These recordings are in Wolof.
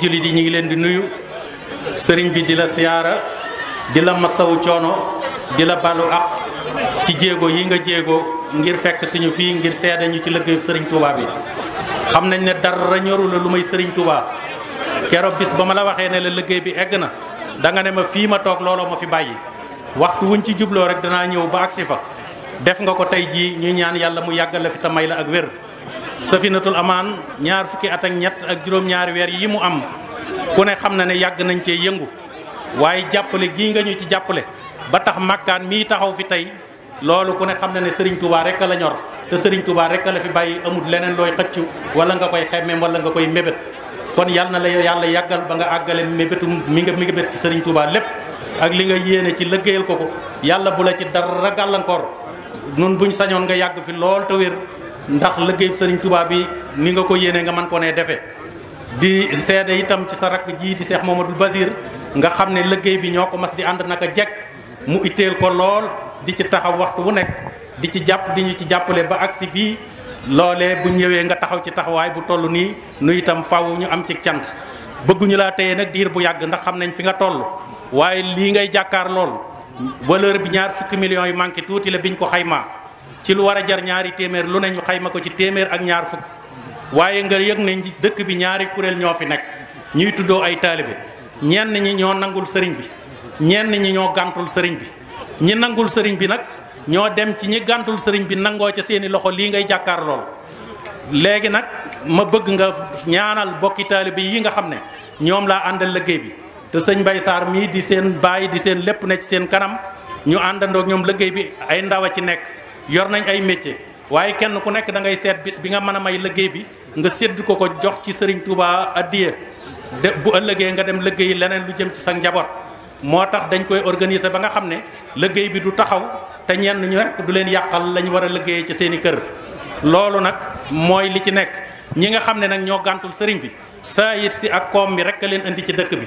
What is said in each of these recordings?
jullit yi ñu ngi leen di nuyu sëriñ bi di la siyaara di la masawu coono di la balu ak ci jéego yi nga jéego ngir fekk suñu fii ngir seede ñu ci liggéeyu sëriñ Touba bi. xam nañ ne dara ñoru la lu may sëriñ Touba keroog bis ba ma la waxee ne la liggéey bi egg na da nga ne ma fii ma toog looloo ma fi bàyyi waxtu wuñ ci jubloo rek danaa ñëw ba agsi fa. def nga ko tey jii ñu ñaan yàlla mu yàggal la fi te may la ak wér. Safinatul Amaan ñaar fukki at ak ñett ak juróom-ñaari weer yi mu am ku ne xam na ne yàgg nañ cee yëngu waaye jàppale gii nga ñu ci jàppale ba tax màkkaan mii taxaw fi tey loolu ku ne xam na ne Serigne Touba rek la ñor te Serigne Touba rek la fi bàyyi amul leneen looy xëccu wala nga koy xemmem wala nga koy mébét kon yal na la yàlla yàggal ba nga àggale mébétu mi nga mébét ci Serigne Touba lépp ak li nga yéene ci liggéeyal ko yàlla bu la ci dara gàllankoor nun buñ sañoon nga yàgg fi lool te wér ndax liggéey Serigne Touba bi ni nga ko yéene nga mën ko ne defee di seede itam ci sa rakk ji di Cheikh Mamadou Basir nga xam ne liggéey bi ñoo ko mas di ànd naka jekk mu itteel ko lool di ci taxaw waxtu wu nekk di ci jàpp di ñu ci jàppale ba agsi fii loolee bu ñëwee nga taxaw ci taxawaay bu toll nii nu itam faw ñu am ci cant bëgguñu laa téye nag diir bu yàgg ndax xam nañ fi nga toll waaye lii ngay jàkkaar lool valeur bi ñaar fukki millions yi manqué tuuti la biñ ko xaymaa ci lu war a jar ñaari téeméer lu ne ñu xayma ko ci téeméer ak ñaar fukk waaye nga yëg ne dëkk bi ñaari kuréel ñoo fi nekk ñuy tuddoo ay taalibe ñenn ñi ñoo nangul sëriñ bi ñenn ñi ñoo gàntul sëriñ bi ñi nangul sëriñ bi nag ñoo dem ci ñi gàntul sëriñ bi nangoo ca seeni loxo lii ngay jàkkaar lool léegi nag ma bëgg nga ñaanal bokki taalibe yi nga xam ne ñoom laa àndal liggéey bi te sëñ Mbaye Sarr mii di seen baay di seen lépp ne ci seen kanam ñu àndandoog ñoom liggéey bi ay ndaw a ci nekk yor nañ ay métier waaye kenn ku nekk da ngay seet bis bi nga mën a may liggéey bi nga sédd ko jox ci Serigne Touba addiya de bu ëllëgee nga dem liggéey leneen lu jëm ci sa njaboot moo tax dañ koy organiser ba nga xam ne liggéey bi du taxaw te ñenn ñu rek du leen yàqal lañ war a liggéeyee ci seen i kër loolu nag mooy li ci nekk ñi nga xam ne nag ñoo gàntul sëriñ bi saa yit si ak koom mi rek a leen indi ci dëkk bi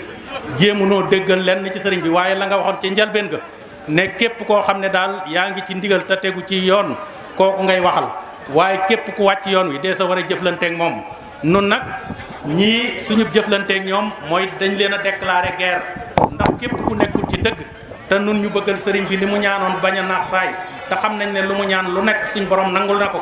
jéemu noo déggal lenn ci sëriñ bi waaye la nga waxoon ci njalbeen ga ne képp koo xam ne daal yaa ngi ci ndigal te tegu ci yoon kooku ngay waxal waaye képp ku wàcc yoon wi dee sa war a jëflanteeg moom nun nag ñii suñu jëflanteeg ñoom mooy dañ leen a déclarer guerre ndax képp ku nekkul ci dëgg te nun ñu bëggal sëriñ bi li mu ñaanoon bañ a naax saay te xam nañ ne lu mu ñaan lu nekk suñu borom nangul na ko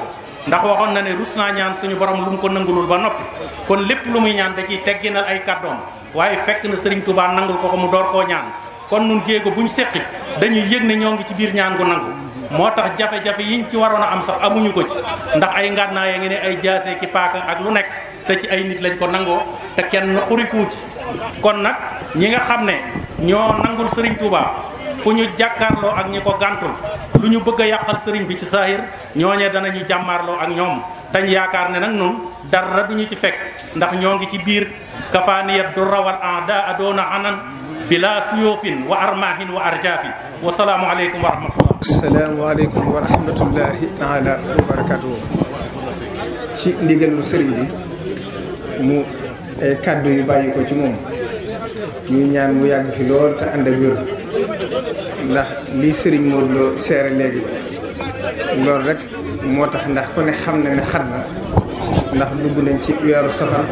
ndax waxoon na ne rus naa ñaan suñu borom lu mu ko nangulul ba noppi kon lépp lu muy ñaan da ciy tegginal ay kàddoom waaye fekk na sëriñ Touba nangul ko mu door koo ñaan kon nun jéego buñ seqi dañuy yëg ne ñoo ngi ci biir ñaan gu nangu moo tax jafe-jafe yiñ ci waroon a am sax amuñu ko ci ndax ay ngànnaay ya ngi ne ay jaase ki paaka ak lu nekk te ci ay nit lañ ko nangoo te kenn xurikuwu ci kon nag ñi nga xam ne ñoo nangul sëriñ Touba fu ñu jàkkaarloo ak ñi ko gàntul lu ñu bëgg a yàqal sëriñ bi ci saahir ñooñee danañu jàmmaarloo ak ñoom tañ yaakaar ne nag nun dara duñu ci fekk ndax ñoo ngi ci biir kafaaniyat du rawal ada adoona anan bila suyóofin wa armahin wa arjaafi wasalaamu aleykum wa rahmatullah asalaamaaleykum wa rahmatullahi taala wa barakatuhu ci ndigalu sëriñ bi mu ay kàddu yu bàyyi ko ci moom ñu ñaan mu yàgg fi lool te ànd ak wér ndax li sëriñ Modou Lo seere léegi loolu rek moo tax ndax ku ne xam na ne xat na ndax dugg nañ ci weeru safar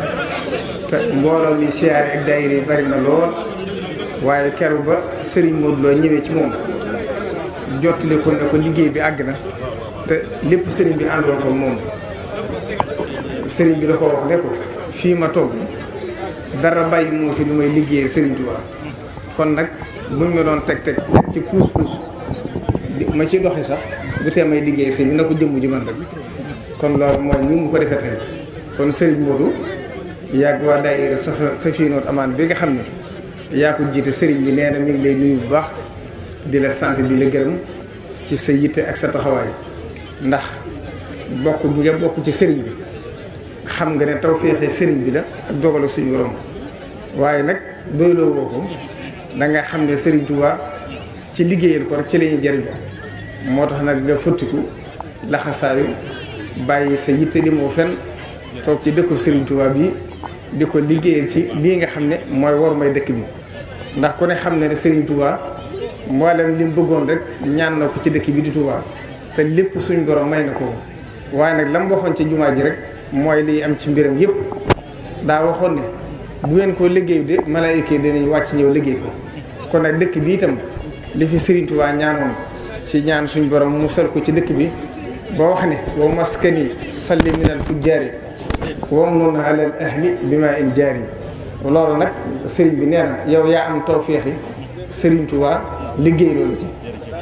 te mbooloo mi siyaare ak daayira yi bari na lool waaye keroog ba sëriñ Modou Lo ñëwee ci moom jottali ko ne ko liggéey bi àgg na te lépp sëriñ bi àndoon ko moom sëriñ bi da ko wax ne ko fii ma togg dara bàyyi moo fi lu may liggéeyee sëriñ Touba kon nag buñ ma doon teg ci puus ma ci doxi sax bu tee may liggéey sëriñ bi na ko jëmm ji man rek kon loolu mooy ni mu ko defee tey kon sëriñ Modou yàgg waa daayira Safinatul Amaan bi nga xam ne yaa ko jiite sëriñ bi nee na mi ngi lay nuyu bu baax di la sant di la gërëm ci sa yitte ak sa taxawaay ndax bokk bi nga bokk ci sëriñ bi xam nga ne taw féexee sëriñ bi la ak dogalu suñu borom waaye nag doyloo woo ko da nga xam ne sëriñ Touba ci liggéeyal ko rek ci la ñuy jëriñoo moo tax nag nga fëttiku laxasaayu bàyyi sa yitte di moo fenn toog ci dëkku sëriñ Touba bi di ko liggéeyal ci lii nga xam ne mooy war may dëkk bi ndax ku ne xam ne ne sëriñ Touba mboolem li mu bëggoon rek ñaan na ko ci dëkk bi di Touba te lépp suñ borom may na ko waaye nag la mu waxoon ci jumaa ji rek mooy liy am ci mbiram yëpp daa waxoon ne bu ngeen ko liggéey de malaayika yi dinañ wàcc ñëw liggéey ko kon nag dëkk bi itam li fi Serigne Touba ñaanoon ci ñaan suñ borom mu sol ko ci dëkk bi ba wax ne wa maskani salli minal fujjaari wam noonu alal ahli bi ma in jaari loolu nag Serigne bi nee na yow yaa am tawféexi Serigne Touba liggéey loolu ci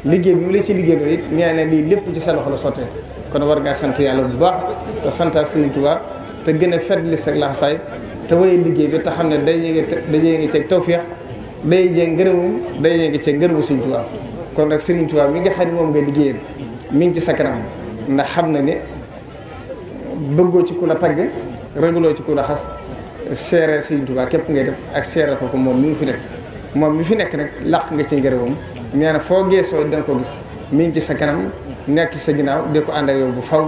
liggéey bi mu la ci liggéey loolu it nee na lii lépp ci sa loxo la sottee kon war ngaa sant yàlla bu baax te santaat Serigne Touba te gën a fetli sa laxasaay te waye liggéey bi te xam ne dañee ngi ceeg tawféex day jee ngërëmum day ngi ceeg ngërëmu Serigne Touba kon nag Serigne Touba mi nga xam ne moom nga liggéeyal mi ngi ci sa kanam ndax xam na ne bëggoo ci ku la tagg ragaloo ci ku la xas seere Serigne Touba képp ngay def ak seere ko moom mi ngi fi nekk moom mi fi nekk nag làq nga ci ngërëmam nee na foo geesoo da nga ko gis mi ngi ci sa kanam nekk ci sa ginnaaw di ko ànd ak yow bu faw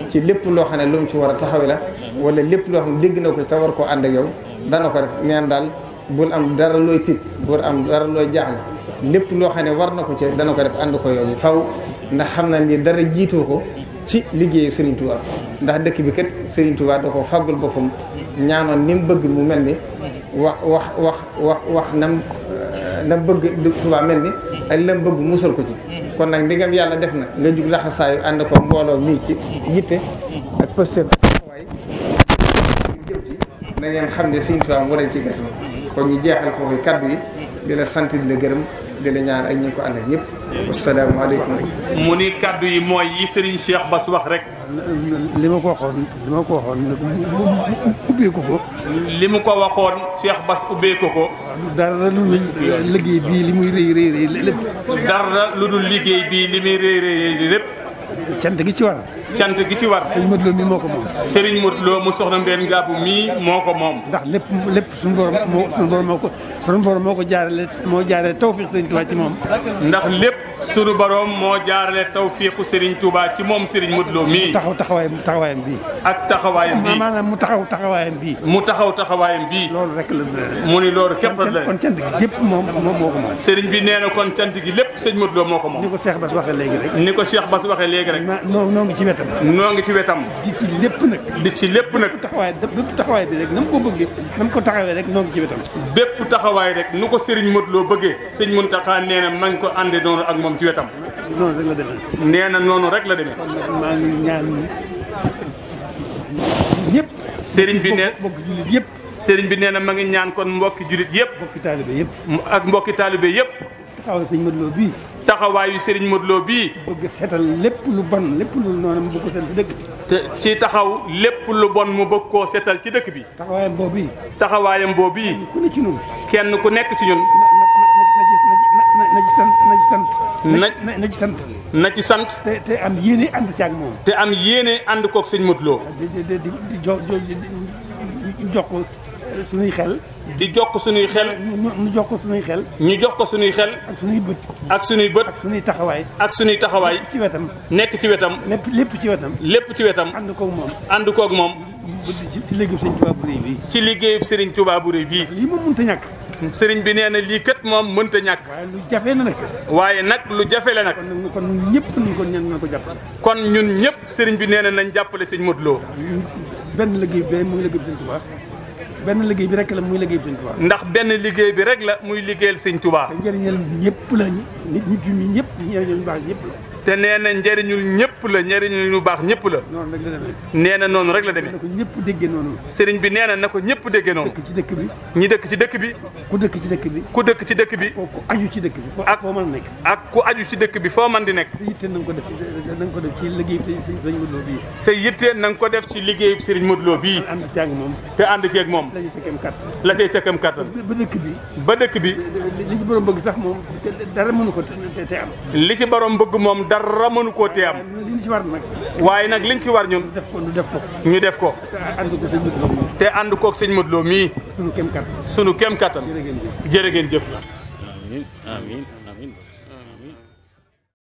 ci lépp loo xam ne lu mu ci war a taxawe la wala lépp loo xam ne dégg na ko te war koo ànd ak yow dana ko def neen daal bul am dara looy tiit bul am dara looy jaaxle lépp loo xam ne war na ko ci dana ko def ànd ko yow bu faw ndax xam na ni dara jiitoo ko ci liggéeyu Serigne Touba ndax dëkk bi kat Serigne Touba da ko fàggul boppam ñaanoon ni mu bëgg mu mel ni wax na bëgg Touba mel ni ak la mu bëgg musal ko ci kon nag ndigam yàlla def na nga jug laxasaayu ànd ko mbooloo mii ci yitte ak pëstéef waaye jëm ci da ngeen xam ne Serigne Touba mu waral ci gerte kon ñu jeexal foofu kaddu yi di la sant di la gërëm di la ñaan ak ñu ko ànd ak ñëpp. asalaamaaleykum. mu ni kaddu yi mooy yi Serigne Cheikh Bass wax rek. li ma ko waxoon ubbee ko ko. li mu ko waxoon Cheikh Bass ubbee ko ko. dara lu dul liggéey bii li muy rëy lépp. dara lu dul liggéey bii li muy rëy lépp. cant gi ci war. cant gi ci war. Serigne Modou Lo mii moo ko moom. Serigne Modou Lo mu soxna Mbène Ngabou mii moo ko moom. ndax lépp suñu borom moo ko jaarale tawfiq Serigne Touba ci moom. ndax lépp suñu borom moo jaarale tawfiqu Serigne Touba ci moom Serigne Modou Lo mii. taxawaayam bii. ak taxawaayam bii maanaam mu taxaw taxawaayam bii. loolu rek la. mu ni loolu képp la. kon cant gi gépp moom moo ko moom. Serigne bi nee na kon cant gi lépp Serigne Modou Lo moo ko moom. ni ko Cheikh Bass waxee léegi rek. ni ko Cheikh Bass waxee léegi rek. noo ngi ci wetam. noo ngi ci wetam. di ci lépp nag. di ci lépp nag. bépp taxawaay bi rek na mu ko bëggee na mu ko taxawee rek noo ngi ci wetam. bépp taxawaay rek nu ko Serigne Modou Lo bëggee Serigne Mountakha nee na nañ ko àndee noonu ak moom ci wetam. noonu rek la demee. nee na noonu rek la demee. kon nag maa ngi ñaan ñëpp. Serigne bi nee mbokki jullit yëpp. Serigne bi nee na ma ngi ñaan kon mbokki jullit yëpp. mbokki taalibe yëpp. ak mbokki taalibe yëpp. taxawal Serigne Modou Lo bii. taxawaayu Serigne Modou Lo bii. bëgg seetal lépp lu bon lépp lu noonu mu bëgg ko seetal ci dëkk bi. te ci taxaw lépp lu bon mu bëgg koo seetal ci dëkk bi. taxawaayam boobu. taxawaayam boobu. ku ne ci ñun. kenn ku nekk ci ñun. na ci sant. na ci sant. te am yéene ànd ci ak moom. te am yéene ànd koog sëñ Modou Lo. di jox ko suñuy xel. di jox ko suñuy xel. ñu jox ko suñuy xel. ñu jox ko suñuy xel. ak suñuy bët. ak suñuy bët. ak suñuy taxawaay. ak suñuy taxawaay. ci wetam. nekk ci wetam. lépp ci wetam. lépp ci wetam. ànd koog moom. ànd koog moom. ci liggéeyu Serigne Touba bu rëy bii. ci liggéeyu Serigne Touba bu rëy bii. lii moom mënut a ñàkk. Serigne bi nee na lii kat moom mënta ñàkk. waaye lu jafe na nag. waaye nag lu jafe la nag. kon ñun ñëpp nañ ko jàppale. kon ñun ñëpp Serigne bi nee na nañ jàppale sëñ Modou Lo. benn liggéey bi muy liggéey Serigne Touba. benn liggéey bi rek la muy liggéey Serigne Touba. ndax benn liggéey bi rek la muy liggéeyal sëñ Touba. te njëriñal ñëpp la nit ñi ñëpp njëriñal ñu baax ñëpp la. te nee na njëriñul ñëpp la njëriñul ñu baax ñëpp la. noonu rek la demee. nee na noonu rek la demee. na ko ñëpp déggee noonu. Serigne bi nee na ko ñëpp déggee noonu. dëkk ci dëkk bi. ñi dëkk ci dëkk bi. ku dëkk ci dëkk bi. ku dëkk ci dëkk bi. ku aju ci dëkk bi. ak foo mën a nekk. ak ku aju ci dëkk bi foo mën di nekk. sa yitte na nga ko def ci liggéey Serigne Modou Lo bii. sa yitte na nga ko def ci liggéeyu Serigne Modou Lo bii. ànd ci ak moom. te ànd ci ak moom. la sa kem kàttan. la cay sa kem kàttan. ba dëkk bi. ba dëkk bi. li ci borom bëgg sax moom dara mënu ko te am. li ci borom bëgg moom dara mënu koo te am. waaye nag liñ ci war ñun. ñu def ko. te ànd koog sëñ Modou Lo mii. sunu kem kattan. sunu kem kattan. jërë ngeen jëf. amiin amiin.